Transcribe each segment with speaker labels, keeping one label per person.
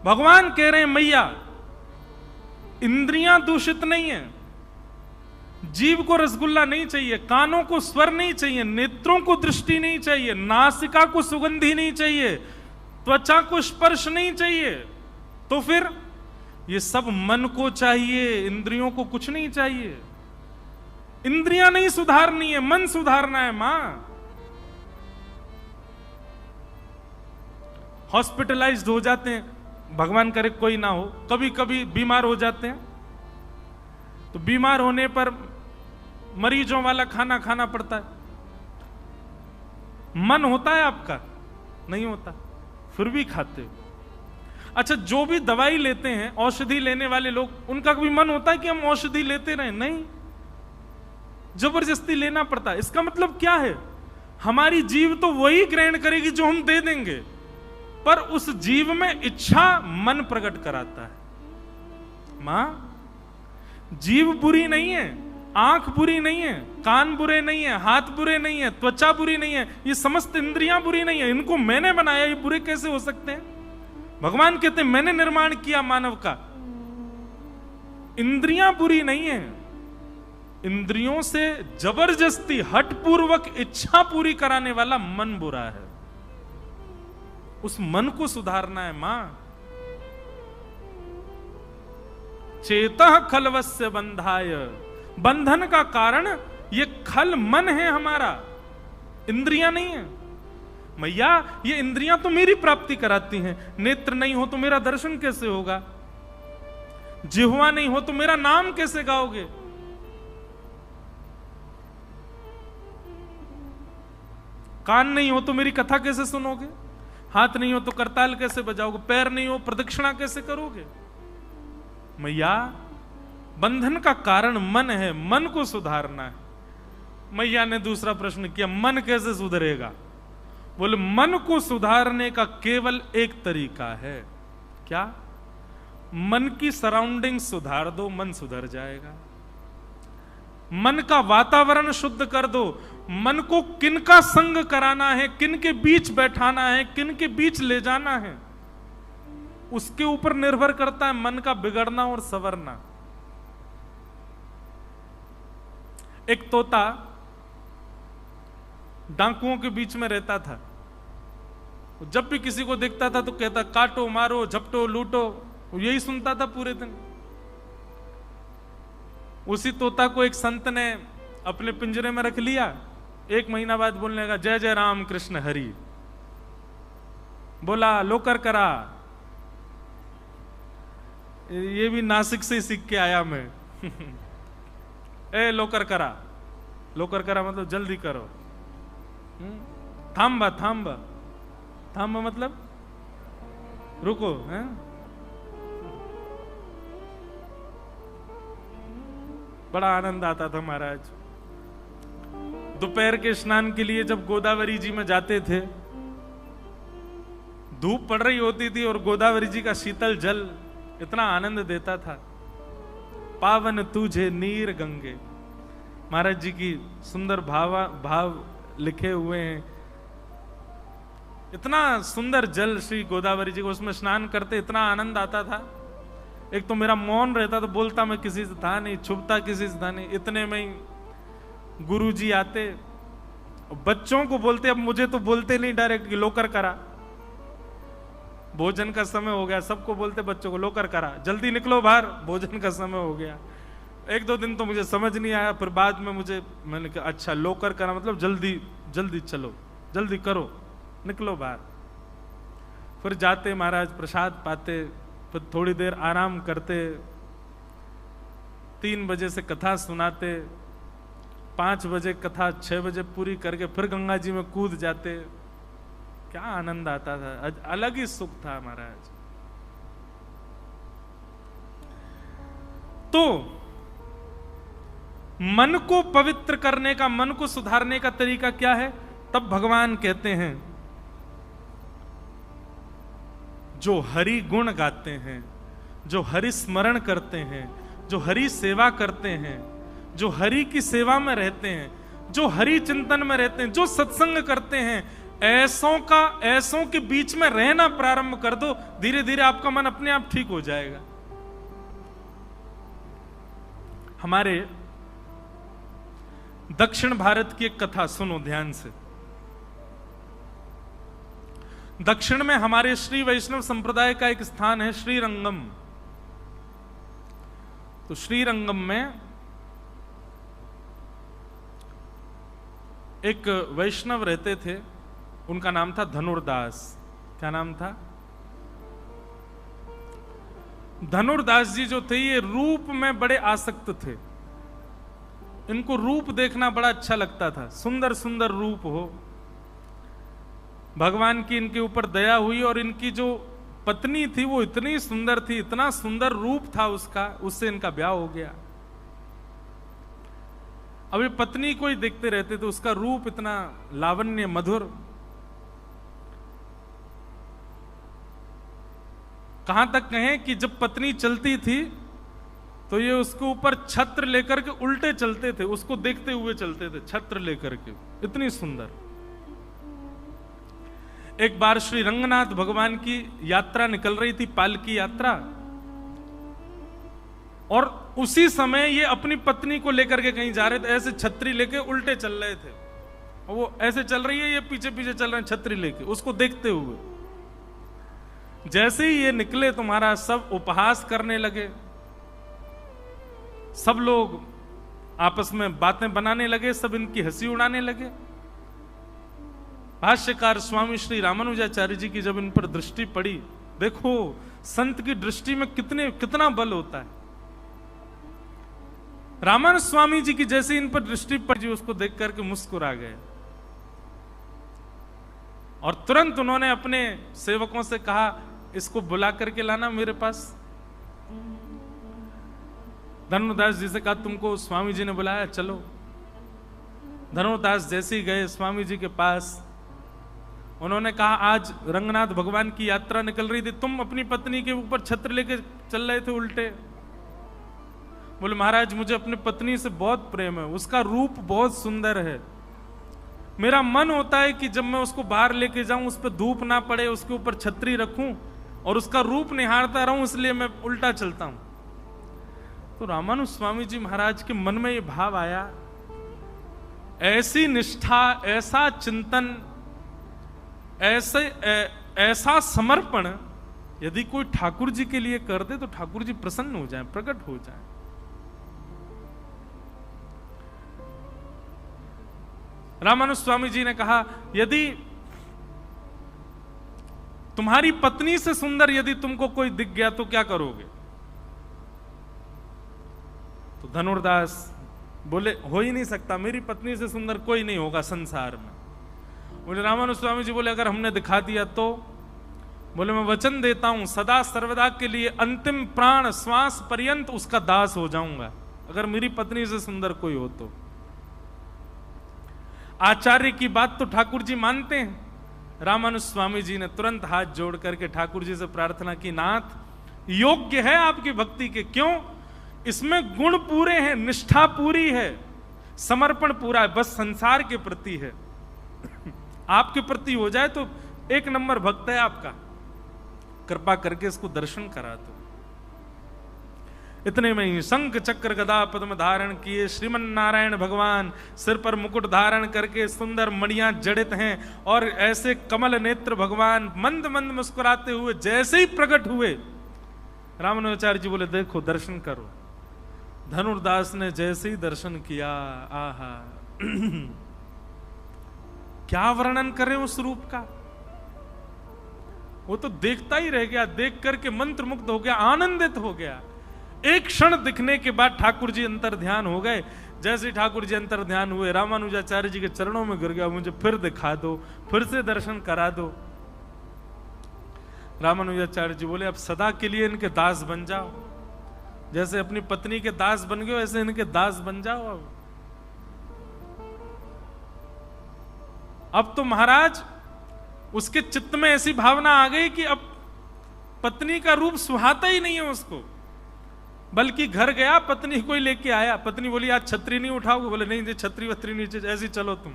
Speaker 1: भगवान कह रहे हैं मैया, इंद्रियां दूषित नहीं है, जीव को रसगुल्ला नहीं चाहिए, कानों को स्वर नहीं चाहिए, नेत्रों को दृष्टि नहीं चाहिए, नासिका को सुगंधी नहीं चाहिए, त्वचा को स्पर्श नहीं चाहिए, तो फिर ये सब मन को चाहिए, इंद्रियों को कुछ नहीं चाहिए। इंद्रियां नहीं सुधारनी है, मन सुधारना है। मां हॉस्पिटलाइज्ड हो जाते हैं, भगवान करे कोई ना हो, कभी कभी बीमार हो जाते हैं, तो बीमार होने पर मरीजों वाला खाना खाना पड़ता है। मन होता है आपका? नहीं होता, फिर भी खाते हो। अच्छा, जो भी दवाई लेते हैं, औषधि लेने वाले लोग, उनका कभी मन होता है कि हम औषधि लेते रहें? नहीं, जबरदस्ती लेना पड़ता है। इसका मतलब क्या है? हमारी जीव तो वही ग्रहण करेगी जो हम दे देंगे, पर उस जीव में इच्छा मन प्रकट कराता है। मां, जीव बुरी नहीं है, आंख बुरी नहीं है, कान बुरे नहीं है, हाथ बुरे नहीं है, त्वचा बुरी नहीं है, ये समस्त इंद्रियां बुरी नहीं है, इनको मैंने बनाया, ये बुरे कैसे हो सकते हैं? भगवान कहते हैं मैंने निर्माण किया मानव का। इंद्रियां बुरी नहीं है, इंद्रियों से जबरदस्ती हठपूर्वक इच्छा पूरी कराने वाला मन बुरा है। उस मन को सुधारना है। मां, चेतः खलवस्य बंधाय, बंधन का कारण ये खल मन है हमारा, इंद्रियां नहीं है। मैया, ये इंद्रियां तो मेरी प्राप्ति कराती हैं, नेत्र नहीं हो तो मेरा दर्शन कैसे होगा? जिह्वा नहीं हो तो मेरा नाम कैसे गाओगे? कान नहीं हो तो मेरी कथा कैसे सुनोगे? हाथ नहीं हो तो करताल कैसे बजाओगे? पैर नहीं हो प्रदक्षिणा कैसे करोगे? मैया, बंधन का कारण मन है, मन को सुधारना है। मैया ने दूसरा प्रश्न किया, मन कैसे सुधरेगा? बोले मन को सुधारने का केवल एक तरीका है। क्या? मन की सराउंडिंग सुधार दो, मन सुधर जाएगा। मन का वातावरण शुद्ध कर दो। मन को किन का संग कराना है, किन के बीच बैठाना है, किन के बीच ले जाना है, उसके ऊपर निर्भर करता है मन का बिगड़ना और संवरना। एक तोता डाकुओं के बीच में रहता था। जब भी किसी को देखता था तो कहता काटो, मारो, झपटो, लूटो, यही सुनता था पूरे दिन। उसी तोता को एक संत ने अपने पिंजरे में रख लिया। एक महीना बाद बोलने लगा, जय जय राम कृष्ण हरि। बोला लोकर करा, ये भी नासिक से सीख के आया मैं। ए लोकर करा, लोकर करा मतलब जल्दी करो। थांबा थांबा, थांबा मतलब रुको है। बड़ा आनंद आता था महाराज। दोपहर के स्नान के लिए जब गोदावरी जी में जाते थे, धूप पड़ रही होती थी और गोदावरी जी का शीतल जल इतना आनंद देता था। पावन तुझे नीर गंगे, महाराज जी की सुंदर भाव लिखे हुए हैं। इतना सुंदर जल श्री गोदावरी जी को, उसमें स्नान करते इतना आनंद आता था। एक तो मेरा मौन रहता, तो बोलता मैं किसी से था नहीं, छुपता किसी से था नहीं। इतने में ही गुरुजी आते, बच्चों को बोलते, अब मुझे तो बोलते नहीं डायरेक्ट कि लोकर करा, भोजन का समय हो गया, सबको बोलते बच्चों को लोकर करा, जल्दी निकलो बाहर, भोजन का समय हो गया। एक दो दिन तो मुझे समझ नहीं आया, फिर बाद में मैंने कहा अच्छा लोकर करा मतलब जल्दी जल्दी चलो, जल्दी करो, निकलो बाहर। फिर जाते महाराज, प्रसाद पाते, फिर थोड़ी देर आराम करते, 3 बजे से कथा सुनाते, 5 बजे कथा 6 बजे पूरी करके फिर गंगा जी में कूद जाते। क्या आनंद आता था, अलग ही सुख था महाराज। तो मन को पवित्र करने का, मन को सुधारने का तरीका क्या है? तब भगवान कहते हैं जो हरि गुण गाते हैं, जो हरि स्मरण करते हैं, जो हरि सेवा करते हैं, जो हरि की सेवा में रहते हैं, जो हरि चिंतन में रहते हैं, जो सत्संग करते हैं, ऐसों के बीच में रहना प्रारंभ कर दो, धीरे धीरे आपका मन अपने आप ठीक हो जाएगा। हमारे दक्षिण भारत की एक कथा सुनो ध्यान से। दक्षिण में हमारे श्री वैष्णव संप्रदाय का एक स्थान है श्रीरंगम। तो श्रीरंगम में एक वैष्णव रहते थे, उनका नाम था धनुर्दास। क्या नाम था? धनुर्दास जी जो थे ये रूप में बड़े आसक्त थे। इनको रूप देखना बड़ा अच्छा लगता था, सुंदर सुंदर रूप हो। भगवान की इनके ऊपर दया हुई और इनकी जो पत्नी थी वो इतनी सुंदर थी, इतना सुंदर रूप था उसका, उससे इनका ब्याह हो गया। अब ये पत्नी को ही देखते रहते थे, उसका रूप इतना लावण्य मधुर। कहां तक कहें कि जब पत्नी चलती थी तो ये उसके ऊपर छत्र लेकर के उल्टे चलते थे, उसको देखते हुए चलते थे छत्र लेकर के, इतनी सुंदर। एक बार श्री रंगनाथ भगवान की यात्रा निकल रही थी, पालकी यात्रा, और उसी समय ये अपनी पत्नी को लेकर के कहीं जा रहे थे, ऐसे छतरी लेके उल्टे चल रहे थे। और वो ऐसे चल रही है, ये पीछे पीछे चल रहे हैं छतरी लेके, उसको देखते हुए। जैसे ही ये निकले तुम्हारा सब उपहास करने लगे, सब लोग आपस में बातें बनाने लगे, सब इनकी हंसी उड़ाने लगे। भाष्यकार स्वामी श्री रामानुजाचार्य जी की जब इन पर दृष्टि पड़ी, देखो संत की दृष्टि में कितना बल होता है। रामानुज स्वामी जी की जैसे इन पर दृष्टि पड़ी, उसको देख करके मुस्कुरा गए और तुरंत उन्होंने अपने सेवकों से कहा, इसको बुला करके लाना मेरे पास। धनुर्दास जी से कहा, तुमको स्वामी जी ने बुलाया, चलो। धनुर्दास जैसे ही गए स्वामी जी के पास, उन्होंने कहा, आज रंगनाथ भगवान की यात्रा निकल रही थी, तुम अपनी पत्नी के ऊपर छत्र लेके चल रहे थे उल्टे। बोले, महाराज मुझे अपनी पत्नी से बहुत प्रेम है, उसका रूप बहुत सुंदर है। मेरा मन होता है कि जब मैं उसको बाहर लेके जाऊं, उस पर धूप ना पड़े, उसके ऊपर छतरी रखूं और उसका रूप निहारता रहूं, इसलिए मैं उल्टा चलता हूं। तो रामानुज स्वामी जी महाराज के मन में ये भाव आया, ऐसी निष्ठा, ऐसा चिंतन, ऐसा समर्पण यदि कोई ठाकुर जी के लिए कर दे तो ठाकुर जी प्रसन्न हो जाए, प्रकट हो जाए। रामानुज स्वामी जी ने कहा, यदि तुम्हारी पत्नी से सुंदर यदि तुमको कोई दिख गया तो क्या करोगे? तो धनुर्दास बोले, हो ही नहीं सकता, मेरी पत्नी से सुंदर कोई नहीं होगा संसार में। बोले रामानुज स्वामी जी बोले, अगर हमने दिखा दिया तो? बोले, मैं वचन देता हूं सदा सर्वदा के लिए अंतिम प्राण श्वास पर्यंत उसका दास हो जाऊंगा, अगर मेरी पत्नी से सुंदर कोई हो तो। आचार्य की बात तो ठाकुर जी मानते हैं। रामानुज स्वामी जी ने तुरंत हाथ जोड़ करके ठाकुर जी से प्रार्थना की, नाथ योग्य है आपकी भक्ति के, क्यों? इसमें गुण पूरे हैं, निष्ठा पूरी है, समर्पण पूरा है, बस संसार के प्रति है। आपके प्रति हो जाए तो एक नंबर भक्त है आपका, कृपा करके इसको दर्शन करा दो। इतने में ही शंख चक्र गदा पद्म धारण किए श्रीमन नारायण भगवान सिर पर मुकुट धारण करके सुंदर मणियां जड़ित हैं और ऐसे कमल नेत्र भगवान मंद मंद मुस्कुराते हुए जैसे ही प्रकट हुए, रामानुजाचार्य जी बोले, देखो दर्शन करो। धनुर्दास ने जैसे ही दर्शन किया, आहा क्या वर्णन करें उस रूप का। वो तो देखता ही रह गया, देख करके मंत्रमुग्ध हो गया, आनंदित हो गया। एक क्षण दिखने के बाद ठाकुर जी अंतर ध्यान हो गए। जैसे ठाकुर जी अंतर ध्यान हुए, रामानुजाचार्य जी के चरणों में गिर गया, मुझे फिर दिखा दो, फिर से दर्शन करा दो। रामानुजाचार्य जी बोले, अब सदा के लिए इनके दास बन जाओ, जैसे अपनी पत्नी के दास बन गए वैसे इनके दास बन जाओ। अब तो महाराज उसके चित्त में ऐसी भावना आ गई कि अब पत्नी का रूप सुहाता ही नहीं है उसको, बल्कि घर गया, पत्नी को ही लेके आया। पत्नी बोली, आज छतरी नहीं उठाओगे? बोले, नहीं छतरी वतरी नीचे, ऐसी चलो तुम।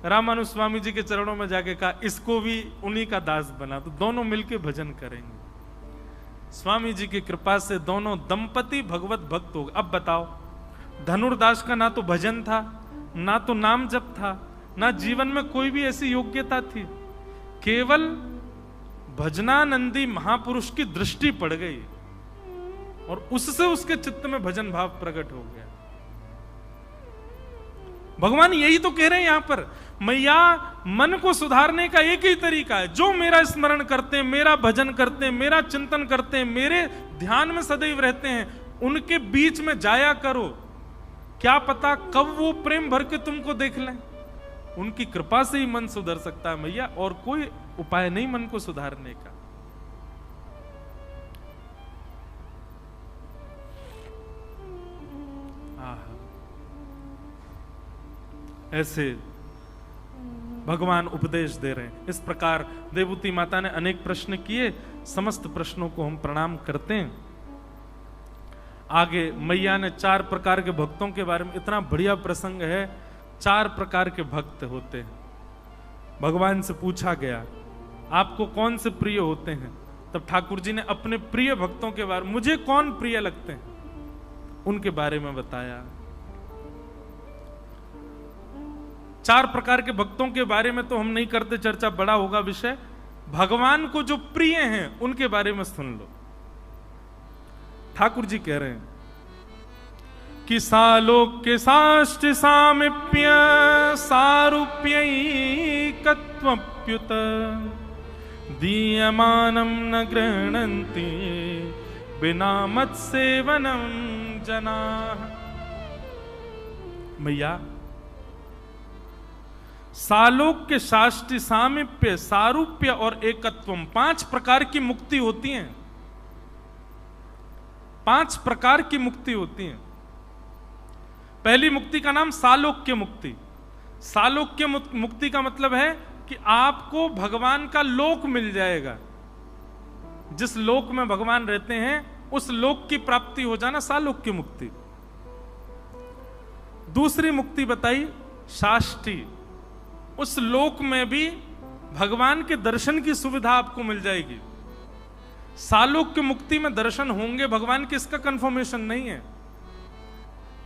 Speaker 1: रामानुज स्वामी जी के चरणों में जाके कहा इसको भी उन्हीं का दास बना, तो दोनों मिलके भजन करेंगे। स्वामी जी की कृपा से दोनों दंपति भगवत भक्त हो गए। अब बताओ, धनुर्दास का ना तो भजन था, ना तो नाम जप था, ना जीवन में कोई भी ऐसी योग्यता थी, केवल भजनानंदी महापुरुष की दृष्टि पड़ गई और उससे उसके चित्त में भजन भाव प्रकट हो गया। भगवान यही तो कह रहे हैं यहां पर, मैया मन को सुधारने का एक ही तरीका है, जो मेरा स्मरण करते हैं, मेरा भजन करते हैं, मेरा चिंतन करते हैं, मेरे ध्यान में सदैव रहते हैं, उनके बीच में जाया करो। क्या पता कब वो प्रेम भर के तुमको देख लें। उनकी कृपा से ही मन सुधर सकता है मैया, और कोई उपाय नहीं मन को सुधारने का। ऐसे भगवान उपदेश दे रहे हैं। इस प्रकार देवूती माता ने अनेक प्रश्न किए, समस्त प्रश्नों को हम प्रणाम करते हैं। आगे मैया ने 4 प्रकार के भक्तों के बारे में, इतना बढ़िया प्रसंग है। 4 प्रकार के भक्त होते हैं। भगवान से पूछा गया आपको कौन से प्रिय होते हैं, तब ठाकुर जी ने अपने प्रिय भक्तों के बारे में, मुझे कौन प्रिय लगते हैं, उनके बारे में बताया। 4 प्रकार के भक्तों के बारे में तो हम नहीं करते चर्चा, बड़ा होगा विषय। भगवान को जो प्रिय हैं उनके बारे में सुन लो। ठाकुर जी कह रहे हैं कि सालोक्य साष्ट सामिप्य सारूप्यैकत्वप्युत दीयमानं न गृह्णन्ति बिना मत्सेवनं जनाः। मैया सालोक्य साष्ट सामिप्य सारूप्य और एकत्वम 5 प्रकार की मुक्ति होती हैं। 5 प्रकार की मुक्ति होती हैं। पहली मुक्ति का नाम सालोक्य मुक्ति। सालोक्य मुक्ति का मतलब है कि आपको भगवान का लोक मिल जाएगा। जिस लोक में भगवान रहते हैं उस लोक की प्राप्ति हो जाना सालोक्य मुक्ति। दूसरी मुक्ति बताई साष्टी। उस लोक में भी भगवान के दर्शन की सुविधा आपको मिल जाएगी। सालोक्य मुक्ति में दर्शन होंगे भगवान के, इसका कंफर्मेशन नहीं है।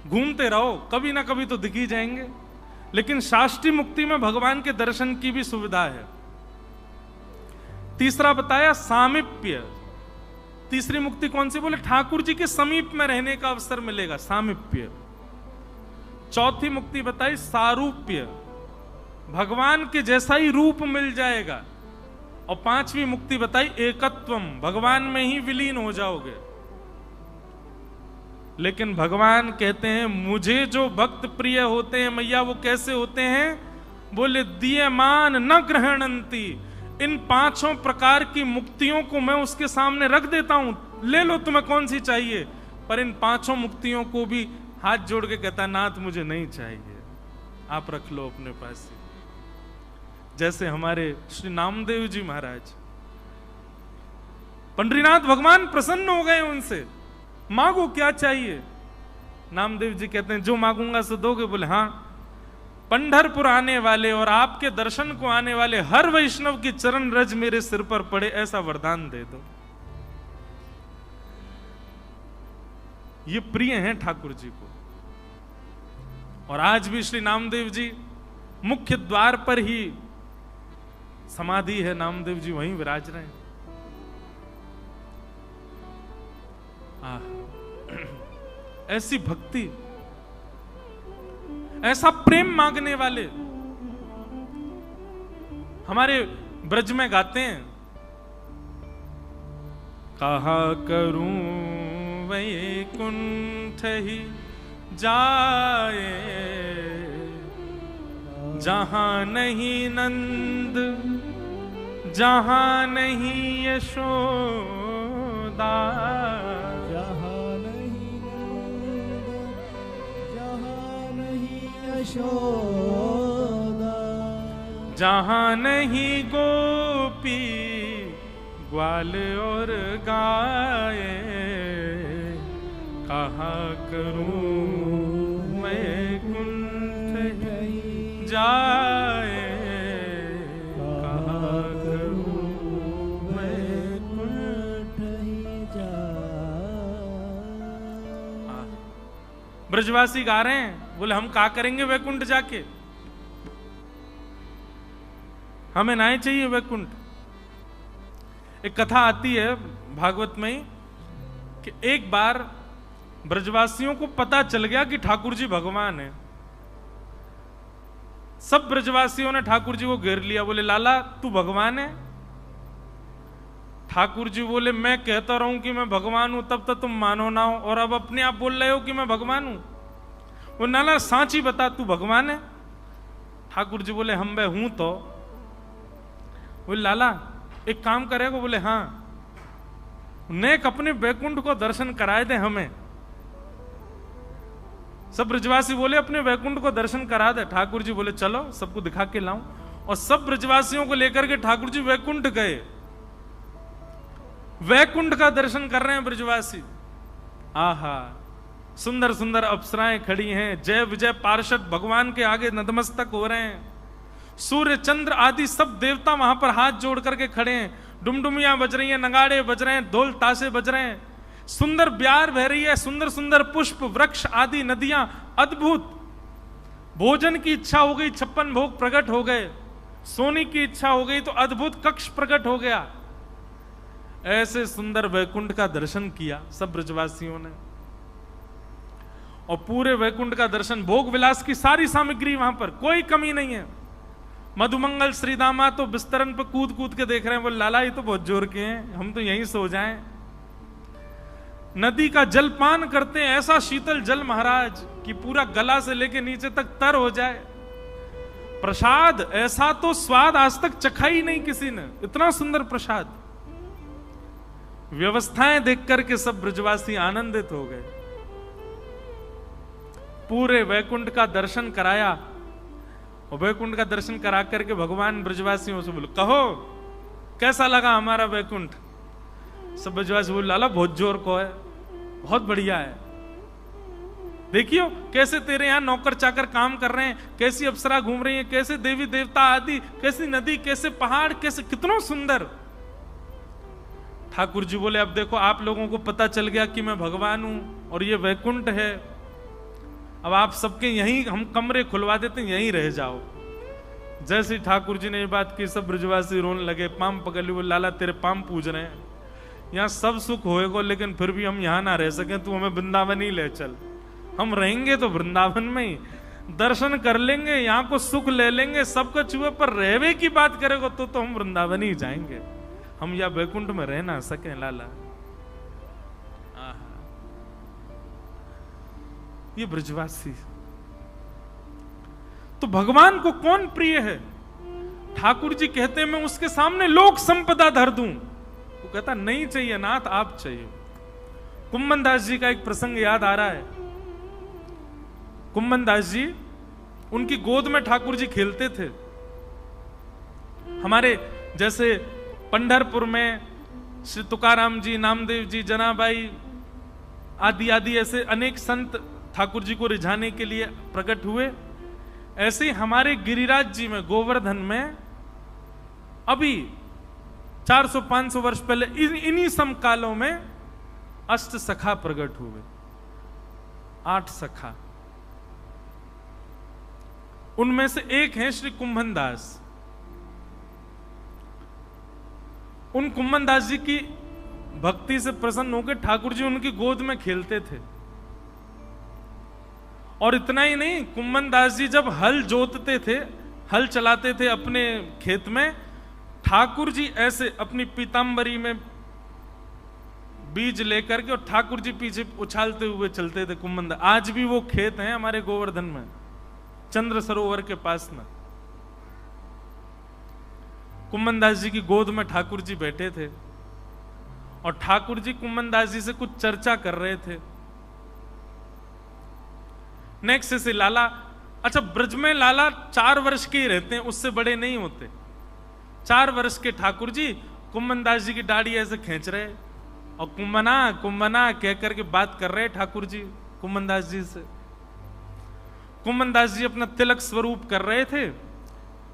Speaker 1: घूमते रहो, कभी ना कभी तो दिख ही जाएंगे। लेकिन शास्त्री मुक्ति में भगवान के दर्शन की भी सुविधा है। तीसरा बताया सामीप्य। तीसरी मुक्ति कौन सी बोले, ठाकुर जी के समीप में रहने का अवसर मिलेगा, सामीप्य। चौथी मुक्ति बताई सारूप्य, भगवान के जैसा ही रूप मिल जाएगा। और 5वीं मुक्ति बताई एकत्वम, भगवान में ही विलीन हो जाओगे। लेकिन भगवान कहते हैं मुझे जो भक्त प्रिय होते हैं मैया वो कैसे होते हैं, बोले दीयमान न ग्रहणंती। इन 5 प्रकार की मुक्तियों को मैं उसके सामने रख देता हूं, ले लो तुम्हें कौन सी चाहिए। पर इन 5 मुक्तियों को भी हाथ जोड़ के कहता नाथ मुझे नहीं चाहिए, आप रख लो अपने पास ही। जैसे हमारे श्री नामदेव जी महाराज, पंडरीनाथ भगवान प्रसन्न हो गए उनसे, मांगो क्या चाहिए। नामदेव जी कहते हैं जो मांगूंगा सो दोगे। बोले हाँ, पंढरपुर आने वाले और आपके दर्शन को आने वाले हर वैष्णव की चरण रज मेरे सिर पर पड़े, ऐसा वरदान दे दो। ये प्रिय हैं ठाकुर जी को। और आज भी श्री नामदेव जी मुख्य द्वार पर ही समाधि है, नामदेव जी वहीं विराज रहे हैं। ऐसी भक्ति, ऐसा प्रेम मांगने वाले हमारे ब्रज में गाते हैं, कहा करूं वैकुंठ ही जाए जहां नहीं नंद जहां नहीं यशोदा,
Speaker 2: जहां नहीं नंद जहां नहीं यशोदा,
Speaker 1: जहां नहीं गोपी ग्वाल और गाए, कहा करूं मैं कुंठ जाए, कहाँ करूं वैकुंठ
Speaker 2: ही
Speaker 1: हाँ। ब्रजवासी गा रहे हैं, बोले हम क्या करेंगे वैकुंठ जाके, हमें ना ही चाहिए वैकुंठ। एक कथा आती है भागवत में कि एक बार ब्रजवासियों को पता चल गया कि ठाकुर जी भगवान है। सब ब्रजवासियों ने ठाकुर जी को घेर लिया, बोले लाला तू भगवान है? ठाकुर जी बोले मैं कहता रहूं कि मैं भगवान हूं तब तक तुम मानो ना हो, और अब अपने आप बोल रहे हो कि मैं भगवान हूं। वो लाला सांची बता तू भगवान है? ठाकुर जी बोले हम मैं हूं तो। बोले लाला एक काम करेगा? बोले हाँ, नेक अपने बैकुंठ को दर्शन कराए दे हमें। सब ब्रजवासी बोले अपने वैकुंठ को दर्शन करा दे। ठाकुर जी बोले चलो सबको दिखा के लाऊं, और सब ब्रजवासियों को लेकर के ठाकुर जी वैकुंठ गए। वैकुंठ का दर्शन कर रहे हैं ब्रजवासी। आहा, सुंदर सुंदर अप्सराएं खड़ी हैं, जय विजय पार्षद भगवान के आगे नतमस्तक हो रहे हैं। सूर्य चंद्र आदि सब देवता वहां पर हाथ जोड़ करके खड़े हैं। डुमडुमियां बज रही हैं, नगाड़े बज रहे हैं, ढोल ताशे बज रहे हैं, सुंदर ब्यार बह रही है, सुंदर सुंदर पुष्प वृक्ष आदि नदियां, अद्भुत। भोजन की इच्छा हो गई, 56 भोग प्रकट हो गए। सोने की इच्छा हो गई तो अद्भुत कक्ष प्रकट हो गया। ऐसे सुंदर वैकुंठ का दर्शन किया सब ब्रजवासियों ने, और पूरे वैकुंठ का दर्शन, भोग विलास की सारी सामग्री वहां पर, कोई कमी नहीं है। मधुमंगल श्रीदामा तो बिस्तरन पर कूद कूद के देख रहे हैं, बोले लाला ये तो बहुत जोर के हैं, हम तो यहीं सो जाएं। नदी का जल पान करते हैं, ऐसा शीतल जल महाराज कि पूरा गला से लेके नीचे तक तर हो जाए। प्रसाद ऐसा तो स्वाद आज तक चखा ही नहीं किसी ने, इतना सुंदर प्रसाद। व्यवस्थाएं देख करके सब ब्रजवासी आनंदित हो गए। पूरे वैकुंठ का दर्शन कराया, और वैकुंठ का दर्शन करा करके भगवान ब्रजवासियों से बोले कहो कैसा लगा हमारा वैकुंठ? सब ब्रजवासी बोले लाला बहुत जोर को है, बहुत बढ़िया है। देखियो कैसे तेरे यहां नौकर चाकर काम कर रहे हैं, कैसी अप्सरा घूम रही है, कैसे देवी देवता आदि, कैसी नदी, कैसे पहाड़, कैसे कितना सुंदर। ठाकुर जी बोले अब देखो आप लोगों को पता चल गया कि मैं भगवान हूं और ये वैकुंठ है, अब आप सबके यहीं हम कमरे खुलवा देते हैं, यहीं रह जाओ। जैसे ठाकुर जी ने ये बात की सब ब्रजवासी रोने लगे, पाम पकड़ लिए, बोले लाला तेरे पाम पूज रहे हैं, यहाँ सब सुख होएगा लेकिन फिर भी हम यहाँ ना रह सके, तू हमें वृंदावन ही ले चल। हम रहेंगे तो वृंदावन में ही, दर्शन कर लेंगे, यहाँ को सुख ले लेंगे, सबका चूहे पर रहवे की बात करेगा तो हम वृंदावन ही जाएंगे, हम या वैकुंठ में रह ना सके लाला। ये ब्रजवासी तो भगवान को कौन प्रिय है? ठाकुर जी कहते हैं मैं उसके सामने लोक संपदा धर दूं, वो कहता नहीं चाहिए नाथ आप चाहिए। कुम्मन दास जी का एक प्रसंग याद आ रहा है। कुम्मन दास जी, उनकी गोद में ठाकुर जी खेलते थे। हमारे जैसे पंढरपुर में श्री तुकाराम जी, नामदेव जी, जनाबाई आदि आदि ऐसे अनेक संत ठाकुर जी को रिझाने के लिए प्रकट हुए, ऐसे ही हमारे गिरिराज जी में, गोवर्धन में अभी 400-500 वर्ष पहले इन्हीं समकालों में अष्ट सखा प्रकट हुए, 8 सखा। उनमें से एक है श्री कुम्भन दास। उन कुम्भन दास जी की भक्ति से प्रसन्न होकर ठाकुर जी उनकी गोद में खेलते थे। और इतना ही नहीं, कुम्भन दास जी जब हल जोतते थे, हल चलाते थे अपने खेत में, ठाकुर जी ऐसे अपनी पीतांबरी में बीज लेकर के और ठाकुर जी पीछे उछालते हुए चलते थे कुम्भन दास। आज भी वो खेत है हमारे गोवर्धन में, चंद्र सरोवर के पास में। कुम्भन दास जी की गोद में ठाकुर जी बैठे थे और ठाकुर जी कुम्भन दास जी से कुछ चर्चा कर रहे थे। नेक्स्ट से लाला, अच्छा ब्रज में लाला 4 वर्ष के ही रहते हैं, उससे बड़े नहीं होते। 4 वर्ष के ठाकुर जी कुम्भन दास जी की दाढ़ी ऐसे खींच रहे और कुम्भना कुम्भना कह करके बात कर रहे ठाकुर जी कुम्भन दास जी से। कुम्मनदास जी अपना तिलक स्वरूप कर रहे थे,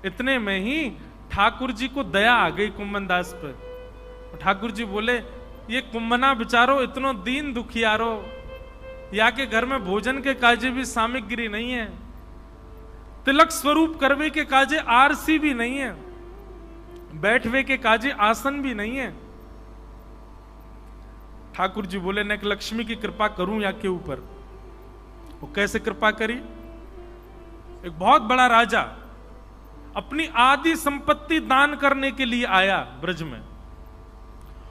Speaker 1: इतने में ही ठाकुर जी को दया आ गई कुम्मनदास पर। ठाकुर जी बोले, ये कुम्मना बिचारो इतनो दीन दुखियारो, या के घर में भोजन के काजे भी सामग्री नहीं है, तिलक स्वरूप करवे के काजे आरसी भी नहीं है, बैठवे के काजे आसन भी नहीं है। ठाकुर जी बोले, न लक्ष्मी की कृपा करूं या के ऊपर। वो कैसे कृपा करी? एक बहुत बड़ा राजा अपनी आदि संपत्ति दान करने के लिए आया ब्रज में,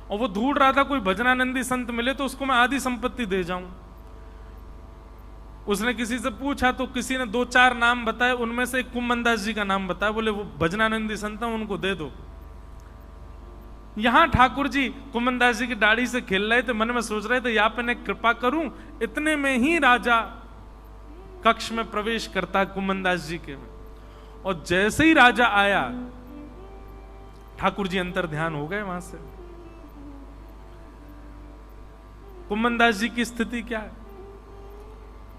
Speaker 1: और वो ढूंढ रहा था कोई भजनानंदी संत मिले तो उसको मैं आदि संपत्ति दे जाऊं। उसने किसी से पूछा तो किसी ने 2-4 नाम बताए, उनमें से एक कुम्मनदास जी का नाम बताया। बोले वो भजनानंदी संत है, उनको दे दो। यहां ठाकुर जी कुम्मनदास जी की दाढ़ी से खेल रहे थे, मन में सोच रहे थे या पे मैं कृपा करूं। इतने में ही राजा कक्ष में प्रवेश करता है कुम्मनदास जी के में, और जैसे ही राजा आया ठाकुर जी अंतर ध्यान हो गए वहां से। कुम्मनदास जी की स्थिति क्या है?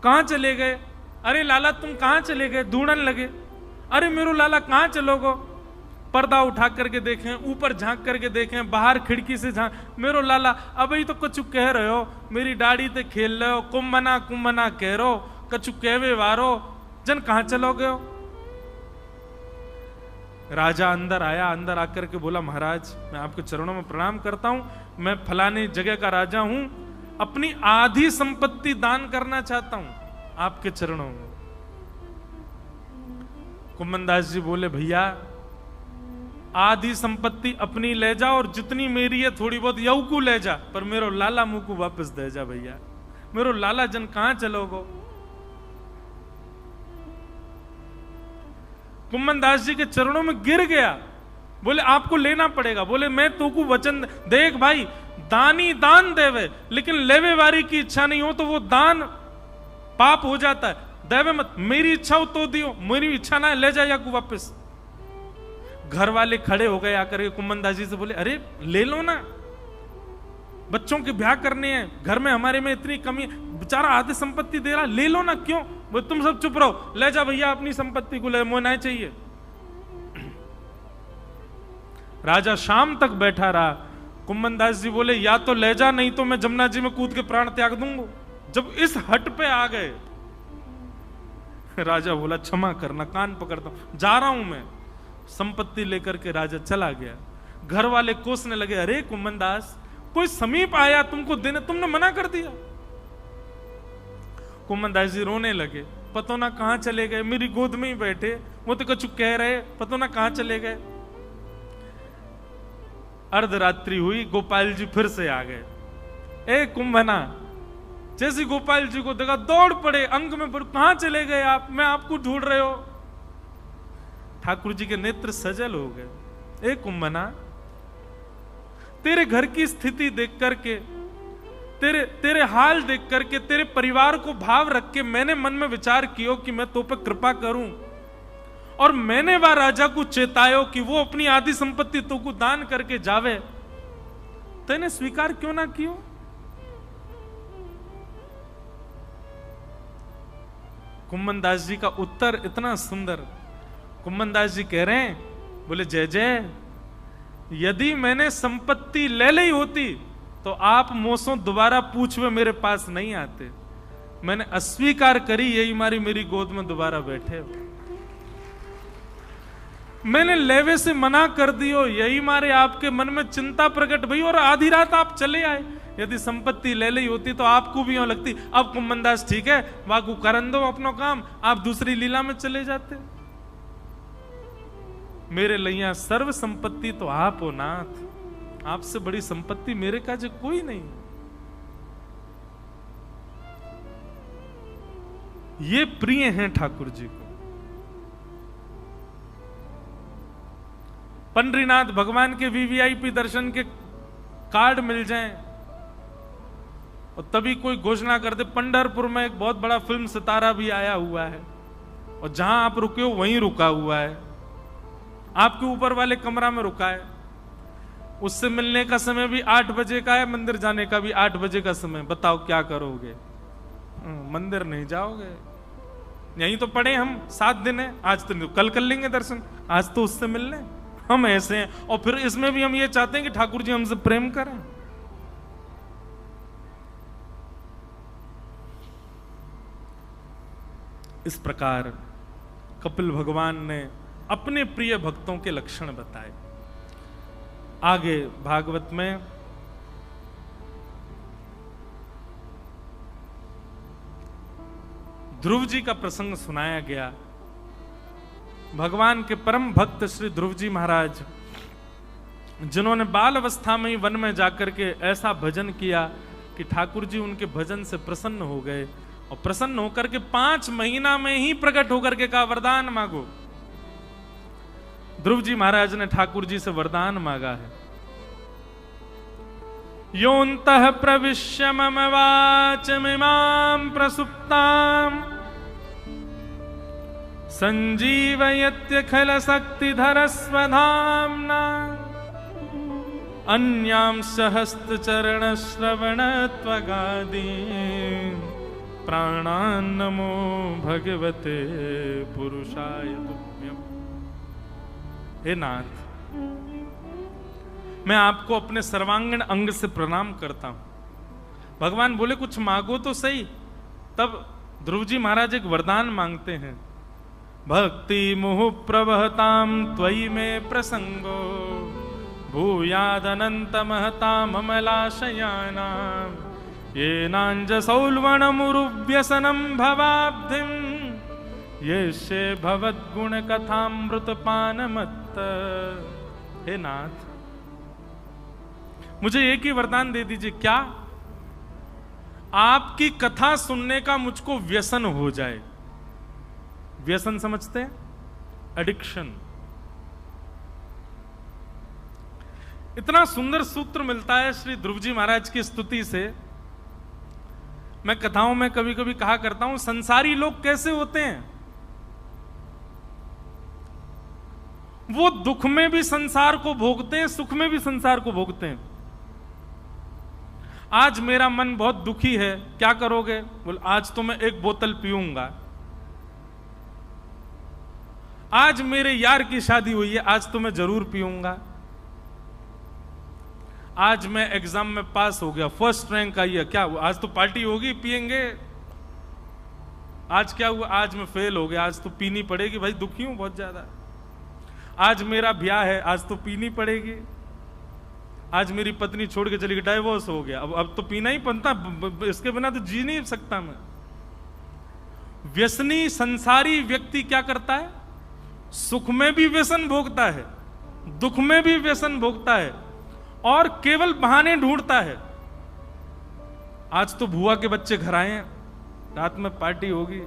Speaker 1: कहां चले गए? अरे लाला तुम कहां चले गए? ढूंढन लगे। अरे मेरो लाला कहां चलोगो? पर्दा उठा करके देखें, ऊपर झांक करके देखें, बाहर खिड़की से झांक, मेरो लाला अभी तो कछु कह रहे हो, मेरी दाढ़ी ते खेल रहे हो, कुम्मना कुम्मना कह रहे हो, कछु कहवे वारो, जन कहां चलोगे हो? राजा अंदर आया, अंदर आकर के बोला, महाराज मैं आपके चरणों में प्रणाम करता हूं, मैं फलाने जगह का राजा हूं, अपनी आधी संपत्ति दान करना चाहता हूं आपके चरणों में। कुम्मनदास जी बोले, भैया आधी संपत्ति अपनी ले जा और जितनी मेरी है थोड़ी बहुत यऊ को ले जा, पर मेरो लाला मुंह को वापस दे जा। भैया मेरो लाला जन कहां चलोगो? कुम्मनदास जी के चरणों में गिर गया, बोले आपको लेना पड़ेगा। बोले मैं तो को वचन देख भाई, दानी दान देवे, लेकिन लेवे वारी की इच्छा नहीं हो तो वो दान पाप हो जाता है, देवे मत। मेरी इच्छा हो तो दियो, मेरी इच्छा ना है ले जाए या को वापस। घर वाले खड़े हो गए आकर के कुम्मनदास जी से बोले, अरे ले लो ना, बच्चों के ब्याह करने हैं, घर में हमारे में इतनी कमी, बेचारा आधी संपत्ति दे रहा, ले लो ना। क्यों? वो तुम सब चुप रहो, ले जा भैया अपनी संपत्ति को, ले मोह नहीं चाहिए। राजा शाम तक बैठा रहा। कुम्मनदास जी बोले, या तो ले जा, नहीं तो मैं जमुना जी में कूद के प्राण त्याग दूंगा। जब इस हट पे आ गए, राजा बोला, क्षमा करना, कान पकड़ता हूं, जा रहा हूं मैं। संपत्ति लेकर के राजा चला गया। घर वाले कोसने लगे, अरे कुम्मनदास कोई समीप आया तुमको देने, तुमने मना कर दिया। कुम्मनदास जी रोने लगे, पतो ना कहां चले गए, मेरी गोद में ही बैठे, वो तो कुछ कह रहे, पतो ना कहां चले गए। अर्धरात्रि हुई, गोपाल जी फिर से आ गए। ए कुंभना, जैसे गोपाल जी को देखा दौड़ पड़े, अंग में पड़, कहां चले गए आप, मैं आपको ढूंढ रहे हो। ठाकुर जी के नेत्र सजल हो गए। ए कुंभना, तेरे घर की स्थिति देख करके, तेरे हाल देख करके, तेरे परिवार को भाव रख के मैंने मन में विचार किया कि मैं तो पे कृपा करूं, और मैंने वह राजा को चेतायो कि वो अपनी आधी संपत्ति तो को दान करके जावे, तेने स्वीकार क्यों ना कियो? कुम्मनदास जी का उत्तर इतना सुंदर। कुम्मनदास जी कह रहे हैं, बोले जय जय, यदि मैंने संपत्ति ले ली होती तो आप मोसों दोबारा पूछवे मेरे पास नहीं आते। मैंने अस्वीकार करी, यही मारी मेरी गोद में दोबारा बैठे। मैंने लेवे से मना कर दियो, यही मारे आपके मन में चिंता प्रकट भई और आधी रात आप चले आए। यदि संपत्ति ले ली होती तो आपको भी यूं लगती, अब कुम्मनदास ठीक है, वाकू करन दो अपना काम, आप दूसरी लीला में चले जाते। मेरे लैया सर्व संपत्ति तो आप हो नाथ, आपसे बड़ी संपत्ति मेरे काज कोई नहीं। ये प्रिय हैं ठाकुर जी को। पंडरीनाथ भगवान के वीवीआईपी दर्शन के कार्ड मिल जाएं और तभी कोई घोषणा कर दे, पंढरपुर में एक बहुत बड़ा फिल्म सितारा भी आया हुआ है और जहां आप रुके हो वहीं रुका हुआ है, आपके ऊपर वाले कमरा में रुका है। उससे मिलने का समय भी 8 बजे का है, मंदिर जाने का भी 8 बजे का समय। बताओ क्या करोगे? मंदिर नहीं जाओगे। यहीं तो पड़े हम 7 दिन है, आज तो कल कर लेंगे दर्शन, आज तो उससे मिल लें। हम ऐसे हैं, और फिर इसमें भी हम ये चाहते हैं कि ठाकुर जी हमसे प्रेम करें। इस प्रकार कपिल भगवान ने अपने प्रिय भक्तों के लक्षण बताए। आगे भागवत में ध्रुव जी का प्रसंग सुनाया गया। भगवान के परम भक्त श्री ध्रुव जी महाराज, जिन्होंने बाल अवस्था में ही वन में जाकर के ऐसा भजन किया कि ठाकुर जी उनके भजन से प्रसन्न हो गए, और प्रसन्न होकर के 5 महीना में ही प्रकट होकर के कहा वरदान मांगो। ध्रुव जी महाराज ने ठाकुर जी से वरदान मांगा है। योऽन्तः प्रविश्य मम वाचमिमां प्रसुप्ताम् संजीवयत्यखिल शक्तिधरस्वधाम्ना अन्यांश हस्तचरणश्रवणत्वगादीन् प्राणान् नमो भगवते पुरुषाय तुभ्यम्। हे नाथ, मैं आपको अपने सर्वांगीण अंग से प्रणाम करता हूं। भगवान बोले कुछ मांगो तो सही। तब ध्रुव जी महाराज एक वरदान मांगते हैं। भक्ति मुहुः प्रवहतां त्वयि मे प्रसंगो भूयादनंत महताम् अमलाशयानां येनाञ्जसौल्वणमुरुव्यसनं भवाब्धिं येष्ये भवद्गुणकथामृतपानमत्त। हे नाथ, मुझे एक ही वरदान दे दीजिए, क्या आपकी कथा सुनने का मुझको व्यसन हो जाए। व्यसन समझते हैं? एडिक्शन। इतना सुंदर सूत्र मिलता है श्री ध्रुव जी महाराज की स्तुति से। मैं कथाओं में कभी कभी कहा करता हूं, संसारी लोग कैसे होते हैं? वो दुख में भी संसार को भोगते हैं, सुख में भी संसार को भोगते हैं। आज मेरा मन बहुत दुखी है, क्या करोगे? बोल आज तो मैं एक बोतल पीऊंगा। आज मेरे यार की शादी हुई है, आज तो मैं जरूर पीऊंगा। आज मैं एग्जाम में पास हो गया, फर्स्ट रैंक आई है, क्या हुआ? आज तो पार्टी होगी, पिएंगे। आज क्या हुआ? आज मैं फेल हो गया, आज तो पीनी पड़ेगी। भाई दुखी हूं बहुत ज्यादा। आज मेरा ब्याह है, आज तो पीनी पड़ेगी। आज मेरी पत्नी छोड़ के चली गई, डाइवोर्स हो गया, अब तो पीना ही पड़ता, इसके बिना तो जी नहीं सकता मैं। व्यसनी संसारी व्यक्ति क्या करता है? सुख में भी व्यसन भोगता है, दुख में भी व्यसन भोगता है, और केवल बहाने ढूंढता है। आज तो बुआ के बच्चे घर आए हैं, रात में पार्टी होगी।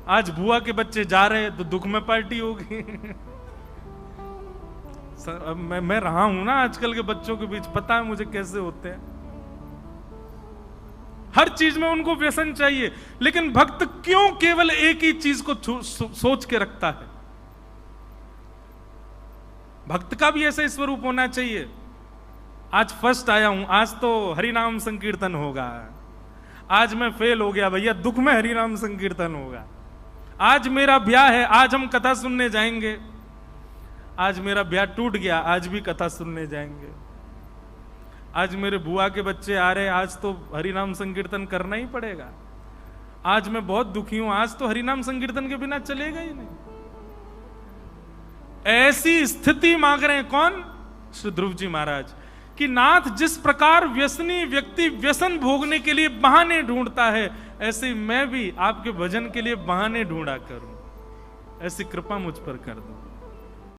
Speaker 1: आज बुआ के बच्चे जा रहे हैं तो दुख में पार्टी होगी। सर, मैं रहा हूं ना आजकल के बच्चों के बीच, पता है मुझे कैसे होते हैं। हर चीज में उनको व्यसन चाहिए। लेकिन भक्त क्यों केवल एक ही चीज को सोच के रखता है? भक्त का भी ऐसा स्वरूप होना चाहिए। आज फर्स्ट आया हूं, आज तो हरिनाम संकीर्तन होगा। आज मैं फेल हो गया, भैया दुख में हरिनाम संकीर्तन होगा। आज मेरा ब्याह है, आज हम कथा सुनने जाएंगे। आज मेरा ब्याह टूट गया, आज भी कथा सुनने जाएंगे। आज मेरे बुआ के बच्चे आ रहे, आज तो हरिनाम संकीर्तन करना ही पड़ेगा। आज मैं बहुत दुखी हूं, आज तो हरिनाम संकीर्तन के बिना चलेगा ही नहीं। ऐसी स्थिति मांग रहे हैं कौन? श्री ध्रुव जी महाराज कि नाथ, जिस प्रकार व्यसनी व्यक्ति व्यसन भोगने के लिए बहाने ढूंढता है, ऐसे मैं भी आपके भजन के लिए बहाने ढूंढा करूं। ऐसी कृपा मुझ पर कर दो।